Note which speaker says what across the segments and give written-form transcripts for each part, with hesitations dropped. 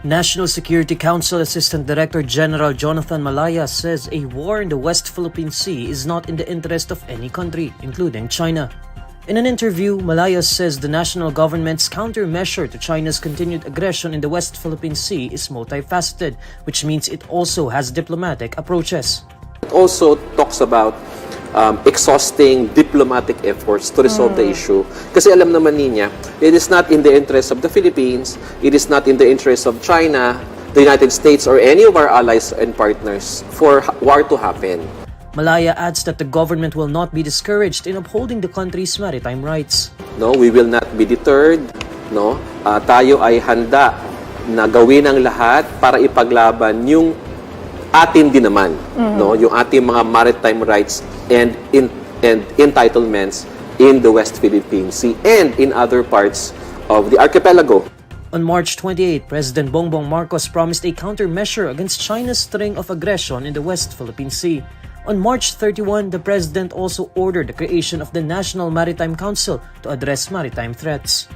Speaker 1: National Security Council Assistant Director General Jonathan Malaya says a war in the West Philippine Sea is not in the interest of any country, including China. In an interview, Malaya says the national government's countermeasure to China's continued aggression in the West Philippine Sea is multifaceted, which means it also has diplomatic approaches.
Speaker 2: It also talks about exhausting diplomatic efforts to resolve the issue. Kasi alam naman niya, it is not in the interest of the Philippines, it is not in the interest of China, the United States, or any of our allies and partners for war to happen.
Speaker 1: Malaya adds that the government will not be discouraged in upholding the country's maritime rights.
Speaker 2: No, we will not be deterred. No, tayo ay handa na gawin ang lahat para ipaglaban yung atin din naman, no, yung ating mga maritime rights and entitlements in the West Philippine Sea and in other parts of the archipelago.
Speaker 1: On March 28, President Bongbong Marcos promised a countermeasure against China's string of aggression in the West Philippine Sea. On March 31, the president also ordered the creation of the National Maritime Council to address maritime threats.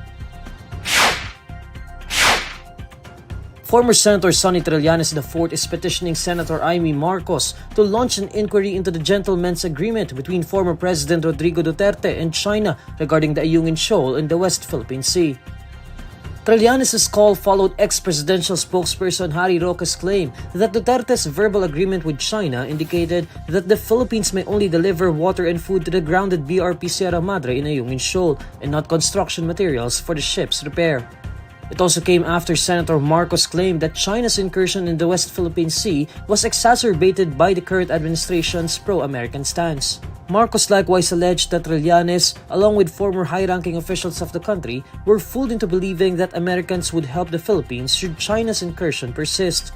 Speaker 1: Former Senator Sonny Trillanes IV is petitioning Senator Imee Marcos to launch an inquiry into the gentleman's agreement between former President Rodrigo Duterte and China regarding the Ayungin Shoal in the West Philippine Sea. Trillanes' call followed ex-presidential spokesperson Roque's claim that Duterte's verbal agreement with China indicated that the Philippines may only deliver water and food to the grounded BRP Sierra Madre in Ayungin Shoal and not construction materials for the ship's repair. It also came after Senator Marcos claimed that China's incursion in the West Philippine Sea was exacerbated by the current administration's pro-American stance. Marcos likewise alleged that Trillanes, along with former high-ranking officials of the country, were fooled into believing that Americans would help the Philippines should China's incursion persist.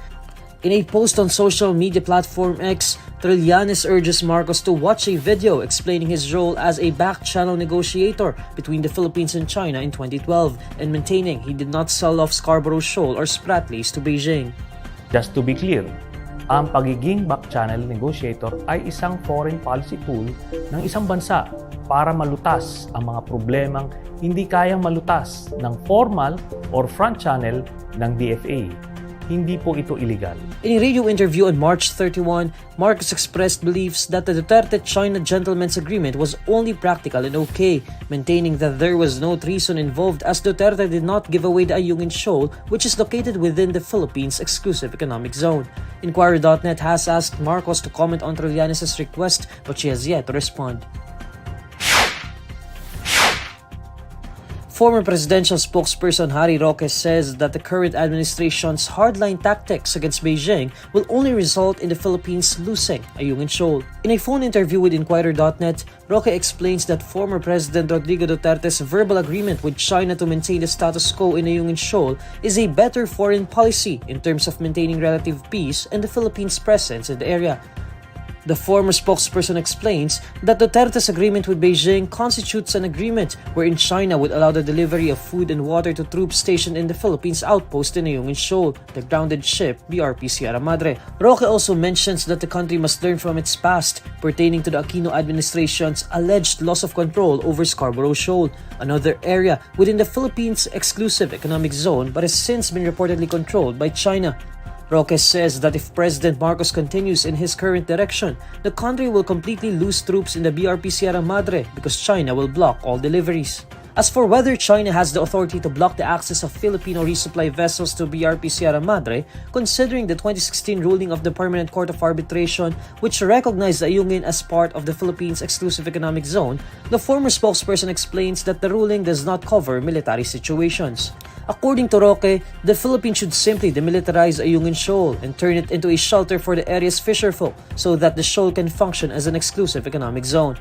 Speaker 1: In a post on social media platform X, Trillanes urges Marcos to watch a video explaining his role as a back-channel negotiator between the Philippines and China in 2012 and maintaining he did not sell off Scarborough Shoal or Spratlys to Beijing.
Speaker 3: Just to be clear, ang pagiging back-channel negotiator ay isang foreign policy tool ng isang bansa para malutas ang mga problemang hindi kayang malutas ng formal or front channel ng DFA. Hindi po ito illegal.
Speaker 1: In a radio interview on March 31, Marcos expressed beliefs that the Duterte-China gentleman's agreement was only practical and okay, maintaining that there was no treason involved as Duterte did not give away the Ayungin Shoal, which is located within the Philippines' exclusive economic zone. INQUIRER.net has asked Marcos to comment on Trillanes' request, but she has yet to respond. Former presidential spokesperson Roque says that the current administration's hardline tactics against Beijing will only result in the Philippines losing Ayungin Shoal. In a phone interview with INQUIRER.net, Roque explains that former President Rodrigo Duterte's verbal agreement with China to maintain the status quo in Ayungin Shoal is a better foreign policy in terms of maintaining relative peace and the Philippines' presence in the area. The former spokesperson explains that Duterte's agreement with Beijing constitutes an agreement wherein China would allow the delivery of food and water to troops stationed in the Philippines outpost in Ayungin Shoal, the grounded ship BRP Sierra Madre. Roque also mentions that the country must learn from its past pertaining to the Aquino administration's alleged loss of control over Scarborough Shoal, another area within the Philippines' exclusive economic zone but has since been reportedly controlled by China. Roque says that if President Marcos continues in his current direction, the country will completely lose troops in the BRP Sierra Madre because China will block all deliveries. As for whether China has the authority to block the access of Filipino resupply vessels to BRP Sierra Madre, considering the 2016 ruling of the Permanent Court of Arbitration which recognized Ayungin as part of the Philippines' exclusive economic zone, the former spokesperson explains that the ruling does not cover military situations. According to Roque, the Philippines should simply demilitarize Ayungin Shoal and turn it into a shelter for the area's fisherfolk so that the shoal can function as an exclusive economic zone.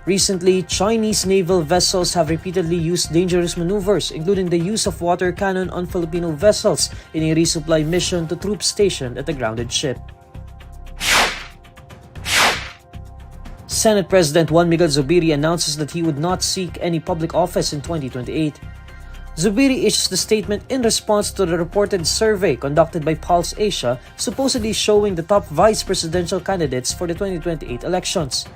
Speaker 1: Recently, Chinese naval vessels have repeatedly used dangerous maneuvers, including the use of water cannon on Filipino vessels in a resupply mission to troops stationed at the grounded ship. Senate President Juan Miguel Zubiri announces that he would not seek any public office in 2028. Zubiri issues the statement in response to the reported survey conducted by Pulse Asia, supposedly showing the top vice presidential candidates for the 2028 elections.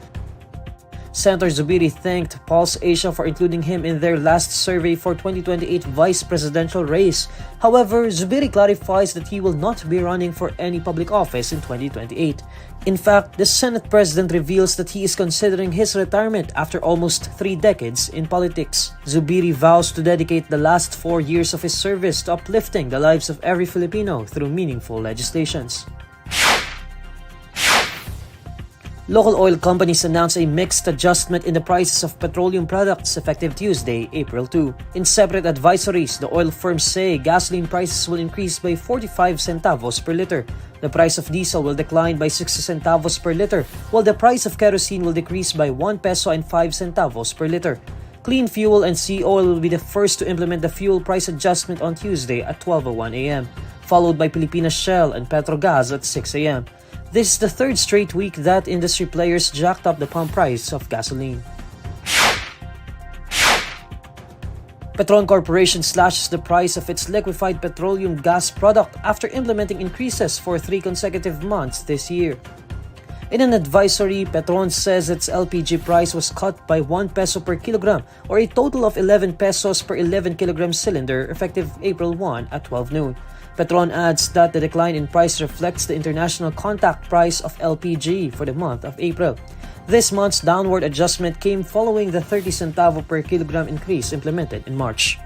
Speaker 1: Senator Zubiri thanked Pulse Asia for including him in their last survey for 2028 vice presidential race. However, Zubiri clarifies that he will not be running for any public office in 2028. In fact, the Senate President reveals that he is considering his retirement after almost 3 decades in politics. Zubiri vows to dedicate the last 4 years of his service to uplifting the lives of every Filipino through meaningful legislations. Local oil companies announced a mixed adjustment in the prices of petroleum products effective Tuesday, April 2. In separate advisories, the oil firms say gasoline prices will increase by 45 centavos per liter. The price of diesel will decline by 60 centavos per liter, while the price of kerosene will decrease by 1 peso and 5 centavos per liter. Clean Fuel and Sea Oil will be the first to implement the fuel price adjustment on Tuesday at 12:01 a.m., followed by Pilipinas Shell and Petrogas at 6 a.m. This is the third straight week that industry players jacked up the pump price of gasoline. Petron Corporation slashes the price of its liquefied petroleum gas product after implementing increases for 3 consecutive months this year. In an advisory, Petron says its LPG price was cut by 1 peso per kilogram or a total of 11 pesos per 11 kilogram cylinder effective April 1 at 12 noon. Petron adds that the decline in price reflects the international contact price of LPG for the month of April. This month's downward adjustment came following the 30 centavo per kilogram increase implemented in March.